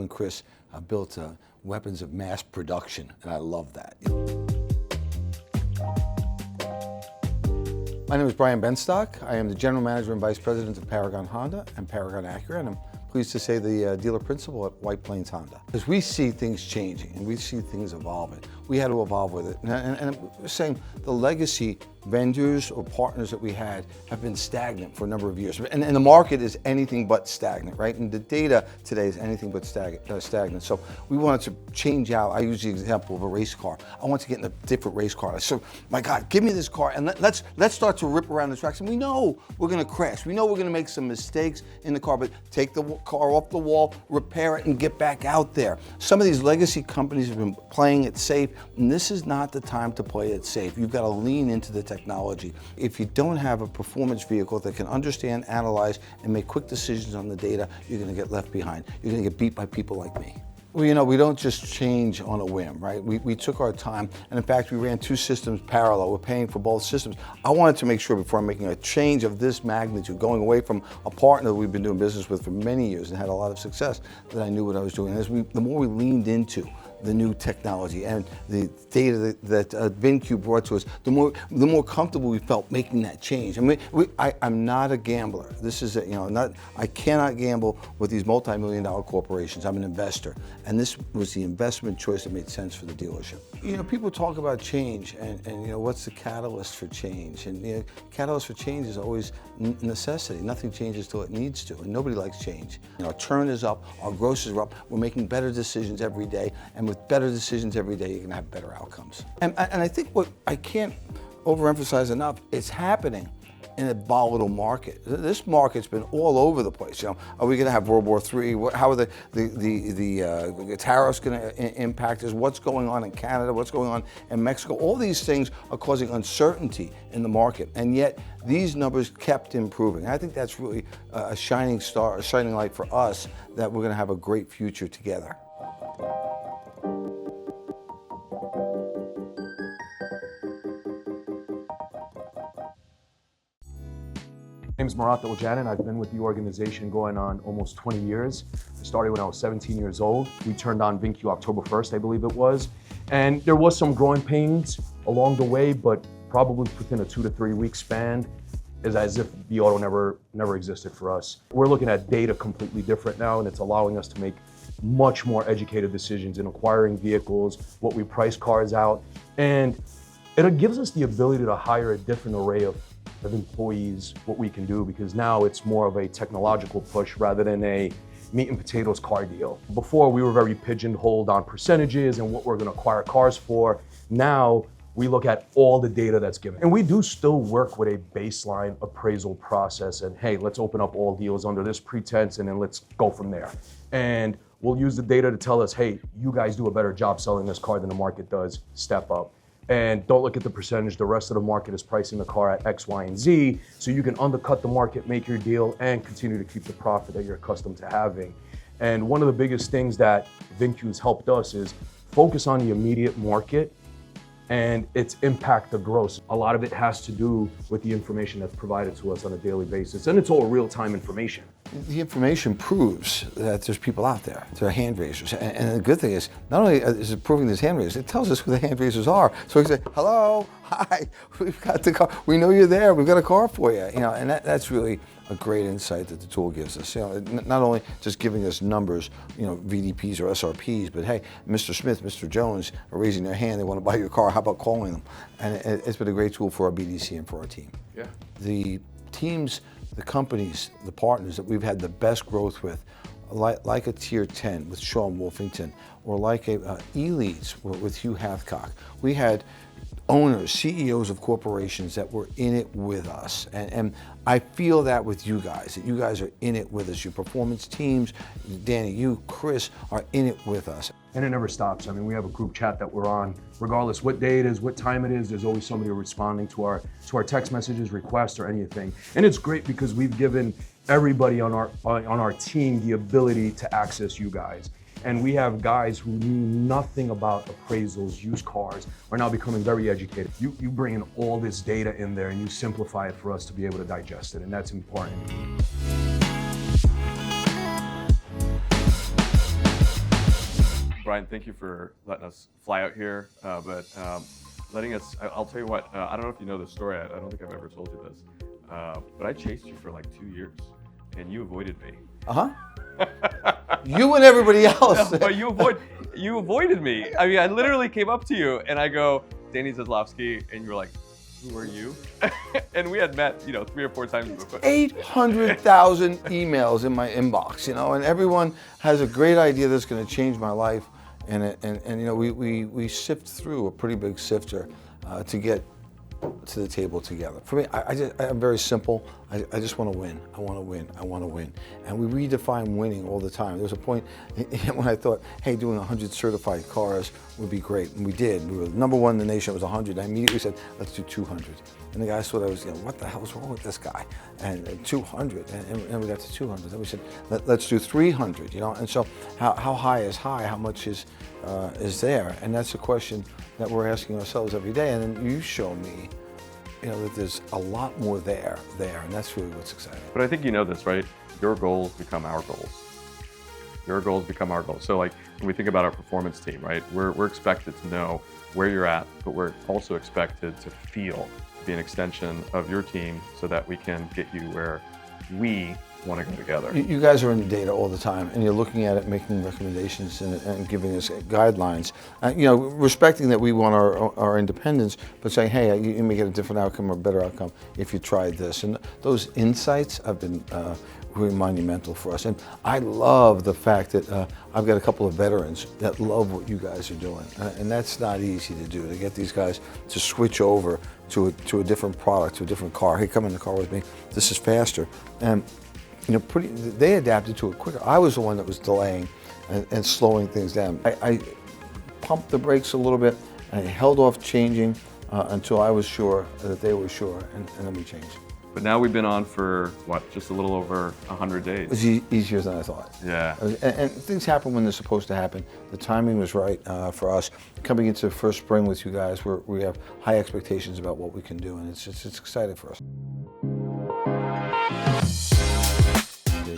and Chris built weapons of mass production, and I love that. My name is Brian Benstock. I am the General Manager and Vice President of Paragon Honda and Paragon Acura, and I'm pleased to say the dealer principal at White Plains Honda. As we see things changing and we see things evolving, we had to evolve with it. And I'm saying the legacy vendors or partners that we had have been stagnant for a number of years. And the market is anything but stagnant, right? And the data today is anything but stagnant. So we wanted to change out. I use the example of a race car. I want to get in a different race car. So, my God, give me this car and let's start to rip around the tracks. And we know we're gonna crash. We know we're gonna make some mistakes in the car, but take the car off the wall, repair it, and get back out there. Some of these legacy companies have been playing it safe, and this is not the time to play it safe. You've got to lean into the technology. If you don't have a performance vehicle that can understand, analyze, and make quick decisions on the data, you're going to get left behind. You're going to get beat by people like me. Well, you know, we don't just change on a whim, right? We took our time, and in fact, we ran two systems parallel. We're paying for both systems. I wanted to make sure before I'm making a change of this magnitude, going away from a partner that we've been doing business with for many years and had a lot of success, that I knew what I was doing. The more we leaned into the new technology and the data that VINCUE brought to us, the more comfortable we felt making that change. I mean, I'm not a gambler. This is I cannot gamble with these multi-million-dollar corporations. I'm an investor, and this was the investment choice that made sense for the dealership. You know, people talk about change and you know, what's the catalyst for change? And you know, catalyst for change is always necessity. Nothing changes till it needs to, and nobody likes change. You know, our turn is up, our grosses are up. We're making better decisions every day, and with better decisions every day, you're gonna have better outcomes. And I think what I can't overemphasize enough, it's happening in a volatile market. This market's been all over the place. You know, are we gonna have World War III? How are the tariffs gonna impact us? What's going on in Canada? What's going on in Mexico? All these things are causing uncertainty in the market, and yet these numbers kept improving. And I think that's really a shining star, a shining light for us, that we're gonna have a great future together. My name is Marat Eljanin. I've been with the organization going on almost 20 years. I started when I was 17 years old. We turned on VINCUE October 1st, I believe it was. And there was some growing pains along the way, but probably within a 2 to 3 week span, is as if the auto never existed for us. We're looking at data completely different now, and it's allowing us to make much more educated decisions in acquiring vehicles, what we price cars out, and it gives us the ability to hire a different array of employees, what we can do, because now it's more of a technological push rather than a meat and potatoes car deal. Before, we were very pigeonholed on percentages and what we're going to acquire cars for. Now we look at all the data that's given. And we do still work with a baseline appraisal process, and hey, let's open up all deals under this pretense and then let's go from there. And we'll use the data to tell us, hey, you guys do a better job selling this car than the market does, step up. And don't look at the percentage. The rest of the market is pricing the car at X, Y, and Z, so you can undercut the market, make your deal, and continue to keep the profit that you're accustomed to having. And one of the biggest things that VINCUE has helped us is focus on the immediate market and its impact to gross. A lot of it has to do with the information that's provided to us on a daily basis, and it's all real-time information. The information proves that there's people out there. There are hand raisers. And the good thing is, not only is it proving there's hand raisers, it tells us who the hand raisers are. So we can say, hello, hi, we've got the car. We know you're there. We've got a car for you. You know, and that's really a great insight that the tool gives us. You know, not only just giving us numbers, you know, VDPs or SRPs, but hey, Mr. Smith, Mr. Jones are raising their hand. They want to buy your car. How about calling them? And it's been a great tool for our BDC and for our team. Yeah. The teams, the companies, the partners that we've had the best growth with, like a Tier 10 with Sean Wolfington, or like a E-Leads with Hugh Hathcock. We had owners, CEOs of corporations that were in it with us. And I feel that with you guys, that you guys are in it with us. Your performance teams, Danny, you, Chris, are in it with us. And it never stops. I mean, we have a group chat that we're on. Regardless what day it is, what time it is, there's always somebody responding to our text messages, requests, or anything. And it's great because we've given everybody on our team the ability to access you guys. And we have guys who knew nothing about appraisals, used cars, are now becoming very educated. You bring in all this data in there and you simplify it for us to be able to digest it, and that's important. Brian, thank you for letting us fly out here, but letting us, I'll tell you what, I don't know if you know this story, I don't think I've ever told you this, but I chased you for like 2 years, and you avoided me. You and everybody else. No, but you avoided me. I mean, I literally came up to you, and I go, Danny Zaslowski, and you were like, who are you? And we had met, 3 or 4 times before. 800,000 emails in my inbox, and everyone has a great idea that's going to change my life. And we sift through a pretty big sifter to get to the table together. For me, I'm very simple. I just want to win. I want to win. I want to win. And we redefine winning all the time. There was a point when I thought, hey, doing 100 certified cars would be great. And we did. We were number 1 in the nation. It was 100. I immediately said, let's do 200. And the guys thought I was, what the hell is wrong with this guy? And 200. And we got to 200. Then we said, let's do 300. And so how high is high? How much is there? And that's a question that we're asking ourselves every day. And then you show me that there's a lot more there, and that's really what's exciting. But I think you know this, right? Your goals become our goals. Your goals become our goals. So like when we think about our performance team, right? We're expected to know where you're at, but we're also expected to feel, be an extension of your team so that we can get you where we want to go together. You guys are in the data all the time, and you're looking at it, making recommendations and giving us guidelines. Respecting that we want our independence, but saying, hey, you may get a different outcome or a better outcome if you tried this. And those insights have been really monumental for us. And I love the fact that I've got a couple of veterans that love what you guys are doing. And that's not easy to do, to get these guys to switch over to a different product, to a different car. Hey, come in the car with me. This is faster. And they adapted to it quicker. I was the one that was delaying and slowing things down. I pumped the brakes a little bit, and I held off changing until I was sure that they were sure, and then we changed. But now we've been on for, just a little over 100 days. It was easier than I thought. Yeah. And things happen when they're supposed to happen. The timing was right for us. Coming into the first spring with you guys, we have high expectations about what we can do, and it's exciting for us.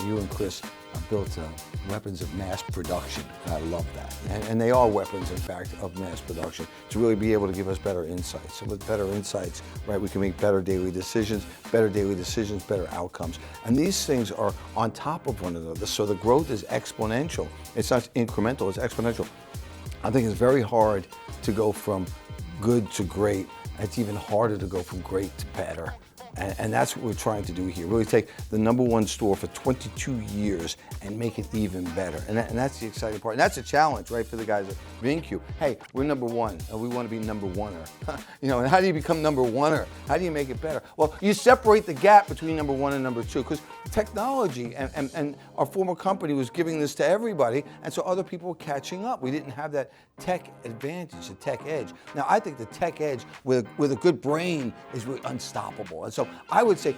You and Chris built weapons of mass production, and I love that. And they are weapons, in fact, of mass production to really be able to give us better insights. So with better insights, right, we can make better daily decisions, better outcomes. And these things are on top of one another, so the growth is exponential. It's not incremental, it's exponential. I think it's very hard to go from good to great. It's even harder to go from great to better. And that's what we're trying to do here. Really take the #1 store for 22 years and make it even better. And that's the exciting part. And that's a challenge, right, for the guys at VINCUE. Hey, we're #1, and we want to be #1er. And how do you become #1er? How do you make it better? Well, you separate the gap between #1 and #2, because technology and our former company was giving this to everybody, and so other people were catching up. We didn't have that tech advantage, the tech edge. Now, I think the tech edge with a good brain is really unstoppable. And so I would say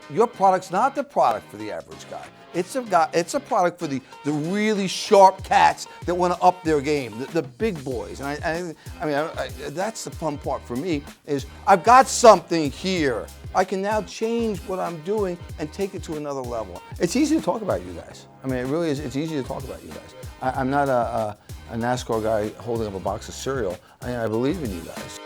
your product's not the product for the average guy. It's a product for the really sharp cats that want to up their game, the big boys. And that's the fun part for me, is I've got something here. I can now change what I'm doing and take it to another level. It's easy to talk about you guys. I mean, it really is. It's easy to talk about you guys. I'm not a NASCAR guy holding up a box of cereal. I believe in you guys.